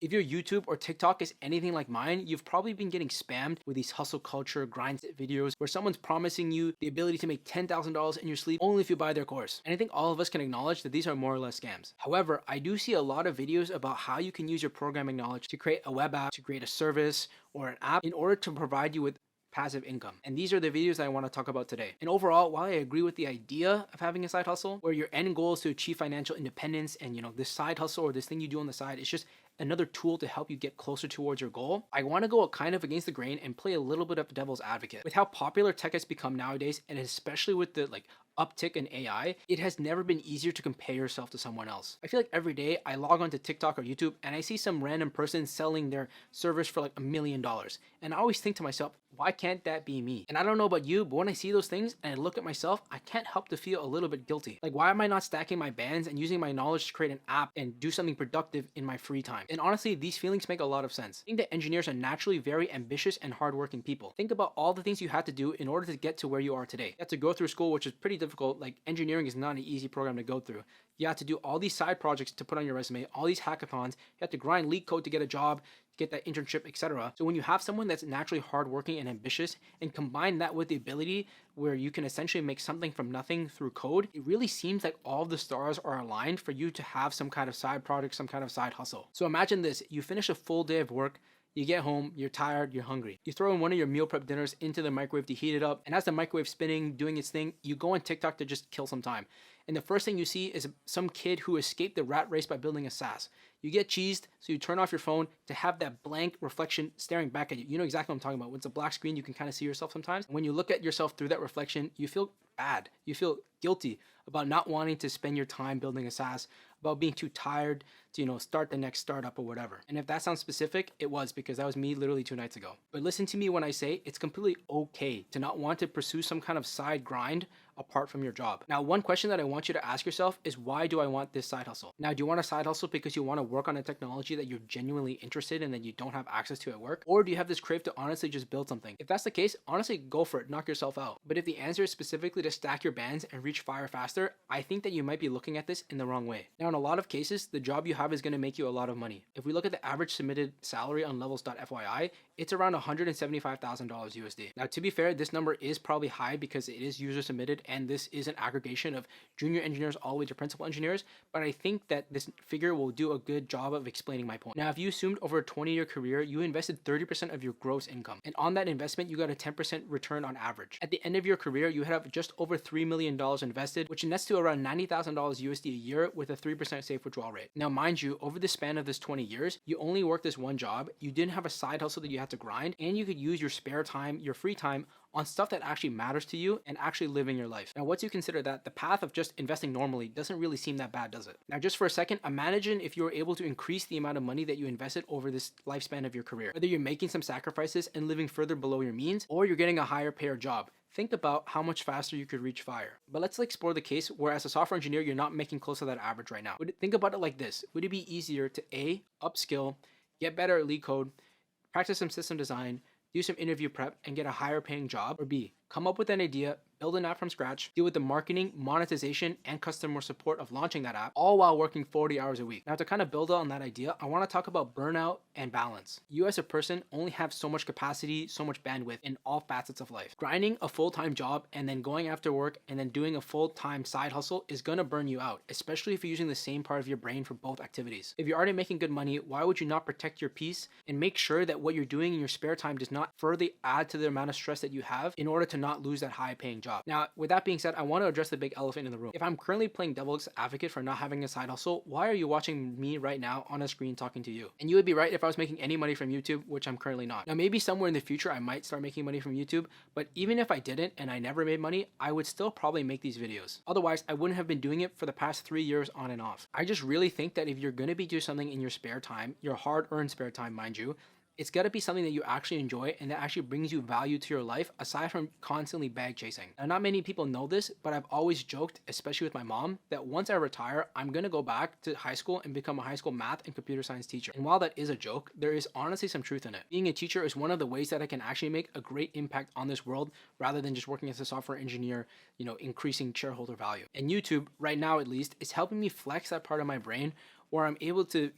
If your YouTube or TikTok is anything like mine, you've probably been getting spammed with these hustle culture grind videos where someone's promising you the ability to make $10,000 in your sleep only if you buy their course. And I think all of us can acknowledge that these are more or less scams. However, I do see a lot of videos about how you can use your programming knowledge to create a web app, to create a service or an app in order to provide you with passive income. And these are the videos that I want to talk about today. And overall, while I agree with the idea of having a side hustle where your end goal is to achieve financial independence and this side hustle or this thing you do on the side is just another tool to help you get closer towards your goal, I want to go kind of against the grain and play a little bit of devil's advocate. With how popular tech has become nowadays, and especially with the uptick in AI, it has never been easier to compare yourself to someone else. I feel like every day I log onto TikTok or YouTube and I see some random person selling their servers for like $1 million. And I always think to myself, why can't that be me? And I don't know about you, but when I see those things and I look at myself, I can't help to feel a little bit guilty. Like, why am I not stacking my bands and using my knowledge to create an app and do something productive in my free time? And honestly, these feelings make a lot of sense. I think that engineers are naturally very ambitious and hardworking people. Think about all the things you had to do in order to get to where you are today. You had to go through school, which is pretty difficult. Like, engineering is not an easy program to go through. You have to do all these side projects to put on your resume, all these hackathons. You have to grind leak code to get a job, get that internship, etc. So when you have someone that's naturally hardworking and ambitious and combine that with the ability where you can essentially make something from nothing through code, it really seems like all the stars are aligned for you to have some kind of side project, some kind of side hustle. So imagine this, you finish a full day of work, you get home, you're tired, you're hungry. You throw in one of your meal prep dinners into the microwave to heat it up, and as the microwave's spinning, doing its thing, you go on TikTok to just kill some time. And the first thing you see is some kid who escaped the rat race by building a SaaS. You get cheesed, so you turn off your phone to have that blank reflection staring back at you. You know exactly what I'm talking about. When it's a black screen, you can kind of see yourself sometimes. And when you look at yourself through that reflection, you feel bad. You feel guilty about not wanting to spend your time building a SaaS, about being too tired to, start the next startup or whatever. And if that sounds specific, it was, because that was me literally 2 nights ago. But listen to me when I say it's completely okay to not want to pursue some kind of side grind apart from your job. Now, one question that I want you to ask yourself is, why do I want this side hustle? Now, do you want a side hustle because you want to work on a technology that you're genuinely interested in that you don't have access to at work? Or do you have this crave to honestly just build something? If that's the case, honestly, go for it, knock yourself out. But if the answer is specifically to stack your bands and reach fire faster, I think that you might be looking at this in the wrong way. Now, in a lot of cases, the job you have is going to make you a lot of money. If we look at the average submitted salary on levels.fyi, it's around $175,000 USD. Now, to be fair, this number is probably high because it is user submitted and this is an aggregation of junior engineers all the way to principal engineers, but I think that this figure will do a good job of explaining my point. Now, if you assumed over a 20-year career, you invested 30% of your gross income, and on that investment, you got a 10% return on average. At the end of your career, you have just over $3 million invested, which nets to around $90,000 USD a year with a 3% safe withdrawal rate. Now, mind you, over the span of this 20 years, you only worked this one job, you didn't have a side hustle that you had to grind, and you could use your spare time, your free time, on stuff that actually matters to you and actually living your life. Now, once you consider that, the path of just investing normally doesn't really seem that bad, does it? Now, just for a second, imagine if you were able to increase the amount of money that you invested over this lifespan of your career. Whether you're making some sacrifices and living further below your means, or you're getting a higher payer job. Think about how much faster you could reach fire. But let's explore the case where as a software engineer, you're not making close to that average right now. Think about it like this. Would it be easier to A, upskill, get better at lead code, practice some system design, do some interview prep, and get a higher paying job? Or B, come up with an idea, build an app from scratch, deal with the marketing, monetization, and customer support of launching that app, all while working 40 hours a week. Now, to kind of build on that idea, I want to talk about burnout and balance. You as a person only have so much capacity, so much bandwidth in all facets of life. Grinding a full-time job and then going after work and then doing a full-time side hustle is gonna burn you out, especially if you're using the same part of your brain for both activities. If you're already making good money, why would you not protect your peace and make sure that what you're doing in your spare time does not further add to the amount of stress that you have in order to not lose that high-paying job? Now, with that being said, I want to address the big elephant in the room. If I'm currently playing devil's advocate for not having a side hustle, why are you watching me right now on a screen talking to you? And you would be right if I was making any money from YouTube, which I'm currently not. Now, maybe somewhere in the future, I might start making money from YouTube, but even if I didn't and I never made money, I would still probably make these videos. Otherwise, I wouldn't have been doing it for the past 3 years on and off. I just really think that if you're going to be doing something in your spare time, your hard-earned spare time, mind you, it's got to be something that you actually enjoy and that actually brings you value to your life aside from constantly bag chasing. Now, not many people know this, but I've always joked, especially with my mom, that once I retire, I'm going to go back to high school and become a high school math and computer science teacher. And while that is a joke, there is honestly some truth in it. Being a teacher is one of the ways that I can actually make a great impact on this world rather than just working as a software engineer, increasing shareholder value. And YouTube, right now at least, is helping me flex that part of my brain where I'm able to,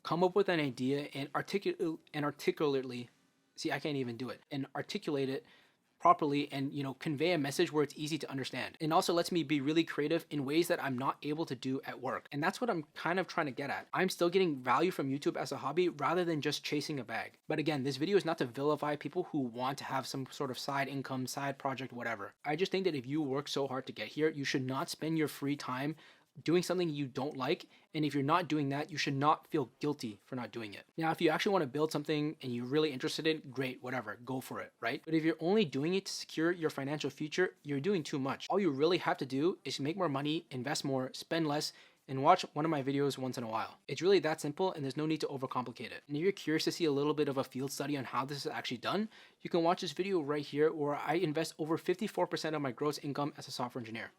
come up with an idea and articulately, see, I can't even do it, and articulate it properly and convey a message where it's easy to understand, and also lets me be really creative in ways that I'm not able to do at work. And that's what I'm kind of trying to get at. I'm still getting value from YouTube as a hobby rather than just chasing a bag. But again, this video is not to vilify people who want to have some sort of side income, side project, whatever. I just think that if you work so hard to get here, you should not spend your free time doing something you don't like. And if you're not doing that, you should not feel guilty for not doing it. Now, if you actually want to build something and you're really interested in, great, whatever, go for it, right? But if you're only doing it to secure your financial future, you're doing too much. All you really have to do is make more money, invest more, spend less, and watch one of my videos once in a while. It's really that simple, and there's no need to overcomplicate it. And if you're curious to see a little bit of a field study on how this is actually done, you can watch this video right here where I invest over 54% of my gross income as a software engineer.